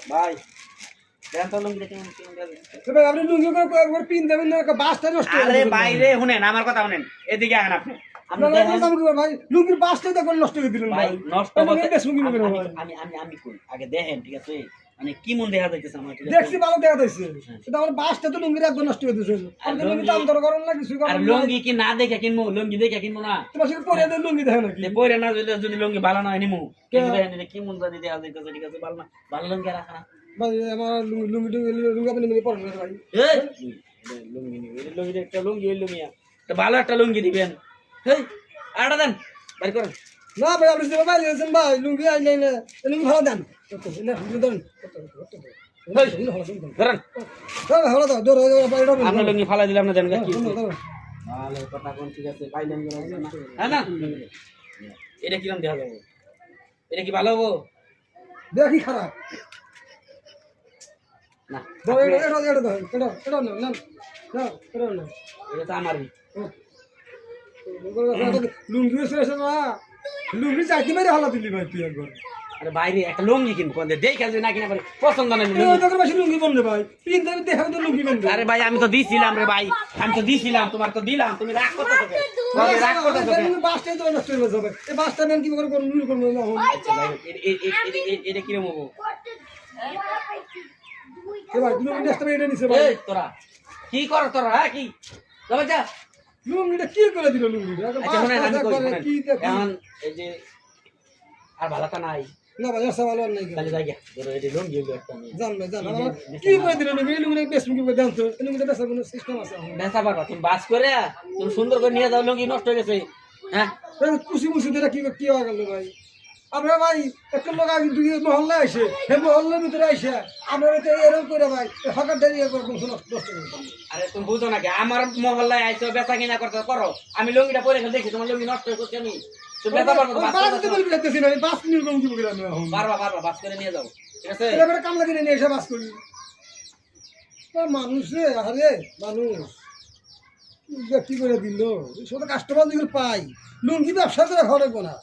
ভাই দেন তো লুঙ্গি দেখেন কেমন দেন ভাই আপনি লুঙ্গি করে পিন দেবেন না বাসটা নষ্ট হয়ে আরে যাবে বাইরে শুনেন আমার কথা শুনেন এদিকে আসেন আপনি আমি আপনারা দেখেন কি করবেন ভাই লুঙ্গির বাসটা তো করে নষ্ট করে দিলেন ভাই ভাই নষ্ট তাহলে বলতে এই লুঙ্গি নেবেন ভাই আমি আমি আমি কই আগে দেখেন ঠিক আছে মানে কি মন দেখা যাইতেছে আমার ঠিক দেখছি আছে ভালো দেখা যাচ্ছে কিন্তু আমার বাসটা তো লুঙ্গির একদম নষ্ট করে দিয়েছে আপনি লুঙ্গি দাম দর করেন না কিছু আর করেন না লুঙ্গি কি না দেখে কিনবো লুঙ্গি দেখে কিনবো না তোমার সাথে পরে দেন লুঙ্গি দেখেন নাকি যে পরে না যদি লুঙ্গি ভালো না হয় নিমু কিন্তু দেখেন এটা কি মন জানি দেখা যাইতেছে ঠিক আছে ভালো লুঙ্গি রাখা না ভাই আমার লুঙ্গি লুঙ্গি আপনি লুঙ্গি পরেন না ভাই এই লুঙ্গি নিবি এই লুঙ্গি একটা লুঙ্গি এই লুঙ্গি একটা ভালো একটা লুঙ্গি দিবেন এই আড়া দেন বাইর করেন না ভাই আপনি যেভাবে বাইরে গেছেন ভাই লুঙ্গি আইলে না লুঙ্গি ভালো দেন না লুঙ্গি দেন ধরেন ভালো দাও ধরো বাইরে আমরা লুঙ্গি ফালাই দিলাম না জানেন কি ধরো ভালো কথা কোন ঠিক আছে পাইলেন না হ্যাঁ না এটা কিরম দেখা যাবে এটা কি ভালো হবো দেখি খারাপ না ধরো এটা এটা এটা ধরো এটা না না না এটা না এটা তো আমারই লুঙ্গি এসে না লুঙ্গি চাইতে মেরে হালা দিলি ভাই তুই একবার আরে বাইরে একটা লুঙ্গি কিনবো কোন দেখে আসবে না কিনা পারে পছন্দ না লুঙ্গি বললে ভাই পিন দেবে দেখা তো লুঙ্গি বলবে আরে ভাই আমি তো দিছিলাম রে ভাই আমি তো দিছিলাম তোমার তো দিলাম তুমি রাগ করতে হবে রাগ করতে হবে বাসটাই তো নষ্ট হয়ে যাবে এই বাসটা নেন কি করে করুন করবো না আচ্ছা ভাই এটা কিরম হবো ভাই লুঙ্গি নেক্সট টাইম এটা নিছে ভাই এই তোরা কি কর তোরা হ্যাঁ কি তবে যা লুঙ্গিটা কি করে দিল লুঙ্গিটা আচ্ছা শুনেন আমি কই শুনেন কি এখন এই যে আর ভালোটা নাই না ভাই এসব ভালো নাই তাহলে যাই গিয়া ধরো এই লুঙ্গি হইলো একটা নিয়ে জান ভাই জান কি করে দিল লুঙ্গি লুঙ্গি বেশ লুঙ্গি করে দেন তো লুঙ্গিটা বেশ কোনো সিস্টেম আছে বেচা পারবা তুমি বাস করে তুমি সুন্দর করে নিয়ে যাও লুঙ্গি নষ্ট হয়ে গেছে হ্যাঁ খুশি মুশি দিলে কি হয়ে গেল ভাই আমরা ভাই একটা লোক আগে দুই মহল্লায় আসে হে মহল্লার ভিতরে আসে আমরা তো এরকম করে ভাই হকার ডারি নষ্ট করে আরে তুমি বুঝো নাকি আমার মহল্লায় আইছো বেচা কিনা করতে করো আমি লুঙ্গিটা পরে গেলে দেখি তোমার লুঙ্গি নষ্ট হয়ে করছি আমি তুমি বেচা পারবো তো বাস নিয়ে লুঙ্গি বলে আমি এখন পারবা বাস করে নিয়ে যাও ঠিক আছে এবারে কামলা কিনে নিয়ে এসে বাস করি মানুষ রে আরে মানুষ কি করে দিল ছোট কাস্টমার যেগুলো পাই লুঙ্গি ব্যবসা করে ঘরে না